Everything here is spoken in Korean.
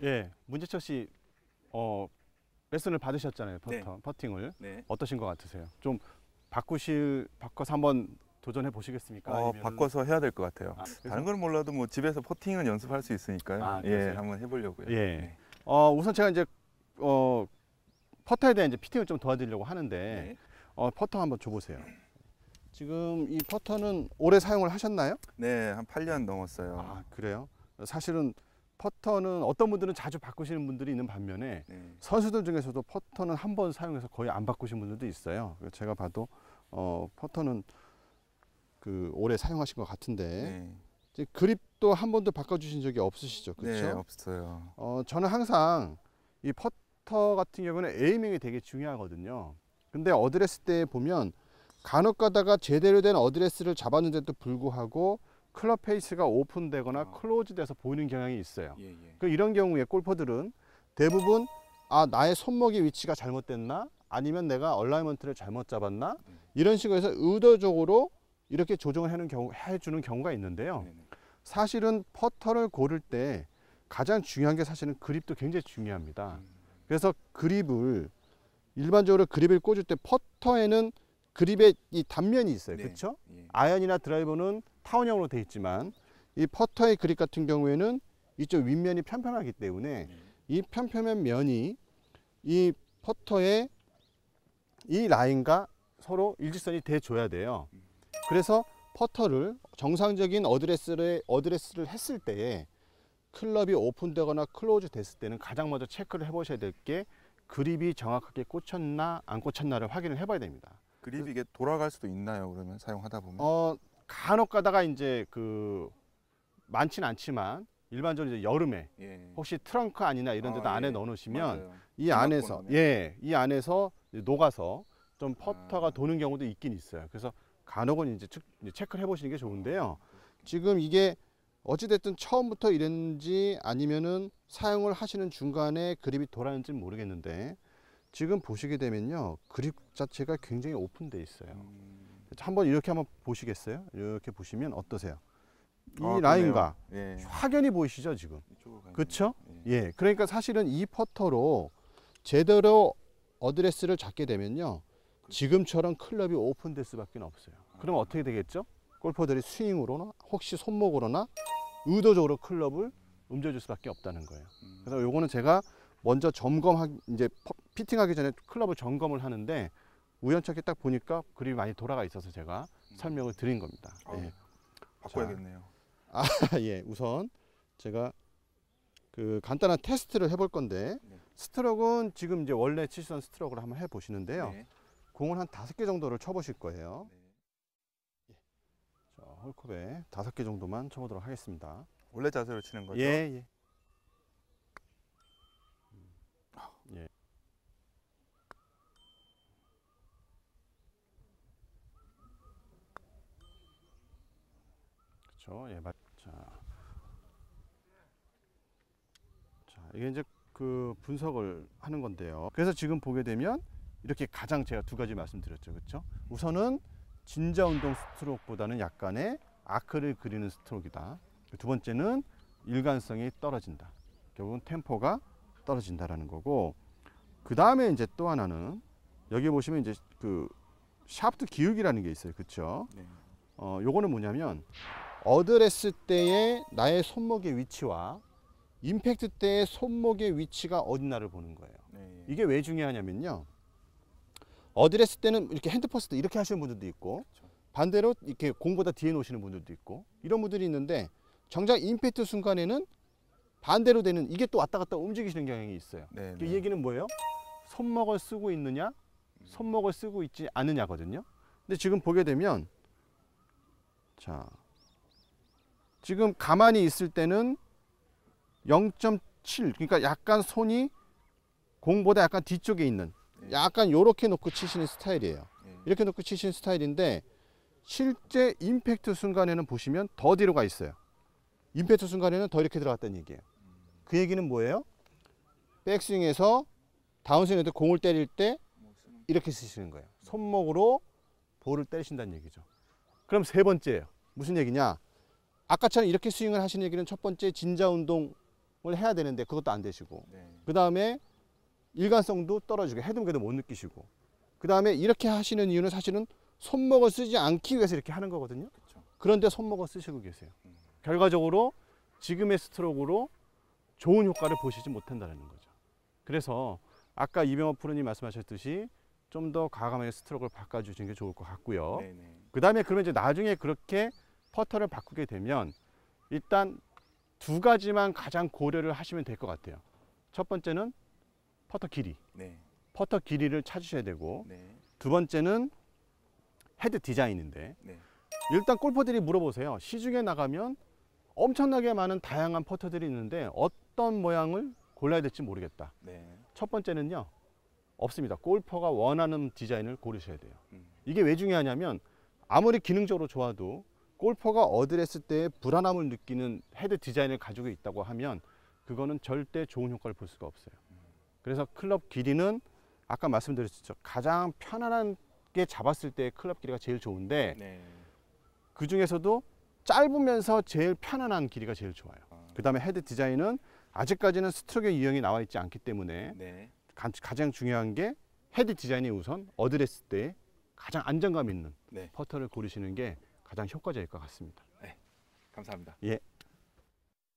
예, 문재철 씨 레슨을 받으셨잖아요. 네. 퍼팅을. 네. 어떠신 것 같으세요? 좀 바꿔서 한번 도전해 보시겠습니까? 아니면은- 바꿔서 해야 될 것 같아요. 그래서- 다른 건 몰라도 뭐 집에서 퍼팅은 연습할 수 있으니까요. 아, 예, 그러세요? 한번 해보려고요. 예. 네. 우선 제가 이제 퍼터에 대한 이제 피팅을 좀 도와드리려고 하는데 네. 퍼터 한번 줘보세요. 지금 이 퍼터는 오래 사용을 하셨나요? 네, 한 8년 넘었어요. 아, 그래요? 사실은 퍼터는 어떤 분들은 자주 바꾸시는 분들이 있는 반면에 네. 선수들 중에서도 퍼터는 한 번 사용해서 거의 안 바꾸신 분들도 있어요. 제가 봐도 퍼터는 그 오래 사용하신 것 같은데 네. 이제 그립도 한 번도 바꿔주신 적이 없으시죠, 네, 그렇죠? 없어요. 저는 항상 이 퍼터 같은 경우는 에이밍이 되게 중요하거든요. 근데 어드레스 때 보면 간혹 가다가 제대로 된 어드레스를 잡았는데도 불구하고 클럽 페이스가 오픈되거나 클로즈돼서 보이는 경향이 있어요. 예, 예. 이런 경우에 골퍼들은 대부분 나의 손목의 위치가 잘못됐나? 아니면 내가 얼라이먼트를 잘못 잡았나? 이런 식으로 해서 의도적으로 이렇게 조정을 해주는 경우가 있는데요. 네네. 사실은 퍼터를 고를 때 가장 중요한 게 사실은 그립도 굉장히 중요합니다. 그래서 일반적으로 그립을 꽂을 때 퍼터에는 그립의 이 단면이 있어요. 네. 그렇죠? 예. 아연이나 드라이버는 타원형으로 되어 있지만 이 퍼터의 그립 같은 경우에는 이쪽 윗면이 편편하기 때문에 이 편편한 면이 이 퍼터의 이 라인과 서로 일직선이 돼줘야 돼요. 그래서 퍼터를 정상적인 어드레스를 했을 때에 클럽이 오픈되거나 클로즈 됐을 때는 가장 먼저 체크를 해보셔야 될 게 그립이 정확하게 꽂혔나 안 꽂혔나를 확인을 해봐야 됩니다. 그립이 이게 돌아갈 수도 있나요? 그러면 사용하다 보면? 간혹 가다가 이제 많진 않지만 일반적으로 이제 여름에 예. 혹시 트렁크 안이나 이런 데다 안에 예. 넣어 놓으시면 맞아요. 이 안에서 넣으면. 이 안에서 녹아서 좀 퍼터가 도는 경우도 있긴 있어요. 그래서 간혹은 이제 체크를 해보시는 게 좋은데요. 지금 이게 어찌됐든 처음부터 이랬는지 아니면은 사용을 하시는 중간에 그립이 돌았는지는 모르겠는데 지금 보시게 되면요, 그립 자체가 굉장히 오픈돼 있어요. 한번 보시겠어요? 이렇게 보시면 어떠세요? 이 라인과 예. 확연히 보이시죠 지금? 이쪽으로 가는 그렇죠? 거예요. 예, 그러니까 사실은 이 퍼터로 제대로 어드레스를 잡게 되면요, 지금처럼 클럽이 오픈될 수밖에 없어요. 그럼 어떻게 되겠죠? 골퍼들이 스윙으로나 혹시 손목으로나 의도적으로 클럽을 움직여줄 수밖에 없다는 거예요. 그래서 요거는 제가 먼저 이제 피팅하기 전에 클럽을 점검을 하는데 우연찮게 딱 보니까 그립이 많이 돌아가 있어서 제가 설명을 드린 겁니다. 예. 바꿔야겠네요. 예, 우선 제가 그 간단한 테스트를 해볼 건데 네. 스트로크는 지금 이제 원래 치시던 스트로크를 한번 해 보시는데요. 네. 공을 한 5개 정도를 쳐보실 거예요. 네. 자, 홀컵에 5개 정도만 쳐보도록 하겠습니다. 원래 자세로 치는 거죠? 예, 예. 예. 그렇죠. 예, 자, 이게 이제 그 분석을 하는 건데요. 그래서 지금 보게 되면 이렇게 가장 제가 2가지 말씀드렸죠. 그렇죠? 우선은 진자 운동 스트로크보다는 약간의 아크를 그리는 스트로크이다. 두 번째는 일관성이 떨어진다. 결국은 템포가 떨어진다라는 거고, 그 다음에 이제 또 하나는 여기 보시면 이제 그 샤프트 기울기라는 게 있어요. 그렇죠? 네. 요거는 뭐냐면 어드레스 때의 나의 손목의 위치와 임팩트 때의 손목의 위치가 어딨나를 보는 거예요. 네. 이게 왜 중요하냐면요, 어드레스 때는 이렇게 핸드퍼스트 이렇게 하시는 분들도 있고, 그렇죠. 반대로 이렇게 공보다 뒤에 놓으시는 분들도 있고, 이런 분들이 있는데 정작 임팩트 순간에는 반대로 되는, 이게 또 왔다 갔다 움직이시는 경향이 있어요. 네, 이 네. 얘기는 뭐예요? 손목을 쓰고 있느냐, 손목을 쓰고 있지 않느냐거든요. 근데 지금 보게 되면, 자, 지금 가만히 있을 때는 0.7, 그러니까 약간 손이 공보다 약간 뒤쪽에 있는, 약간 요렇게 놓고 치시는 스타일이에요. 네. 이렇게 놓고 치시는 스타일인데 실제 임팩트 순간에는 보시면 더 뒤로 가 있어요. 임팩트 순간에는 더 이렇게 들어갔다는 얘기예요. 그 얘기는 뭐예요? 백스윙에서 다운스윙에서 공을 때릴 때 이렇게 쓰시는 거예요. 손목으로 볼을 때리신다는 얘기죠. 그럼 세 번째예요. 무슨 얘기냐? 아까처럼 이렇게 스윙을 하시는 얘기는 첫 번째 진자 운동 해야 되는데 그것도 안 되시고, 네. 그 다음에 일관성도 떨어지고 헤드무게도 못 느끼시고, 그 다음에 이렇게 하시는 이유는 사실은 손목을 쓰지 않기 위해서 이렇게 하는 거거든요. 그쵸. 그런데 손목을 쓰시고 계세요. 결과적으로 지금의 스트로크로 좋은 효과를 보시지 못한다는 거죠. 그래서 아까 이병헌 프로님 말씀하셨듯이 좀 더 과감하게 스트로크를 바꿔주시는 게 좋을 것 같고요. 네네. 그 다음에 그러면 이제 나중에 그렇게 퍼터를 바꾸게 되면 일단 두 가지만 가장 고려를 하시면 될 것 같아요. 첫 번째는 퍼터 길이. 네. 퍼터 길이를 찾으셔야 되고, 네. 두 번째는 헤드 디자인인데, 네. 일단 골퍼들이 물어보세요. 시중에 나가면 엄청나게 많은 다양한 퍼터들이 있는데 어떤 모양을 골라야 될지 모르겠다. 네. 첫 번째는요, 없습니다. 골퍼가 원하는 디자인을 고르셔야 돼요. 음. 이게 왜 중요하냐면 아무리 기능적으로 좋아도 골퍼가 어드레스 때 불안함을 느끼는 헤드 디자인을 가지고 있다고 하면 그거는 절대 좋은 효과를 볼 수가 없어요. 그래서 클럽 길이는 아까 말씀드렸죠. 가장 편안하게 잡았을 때 클럽 길이가 제일 좋은데, 네. 그 중에서도 짧으면서 제일 편안한 길이가 제일 좋아요. 그 다음에 헤드 디자인은 아직까지는 스트로크의 유형이 나와 있지 않기 때문에 네. 가장 중요한 게 헤드 디자인이 우선 어드레스 때 가장 안정감 있는 네. 퍼터를 고르시는 게 가장 효과적일 것 같습니다. 감사합니다. 예.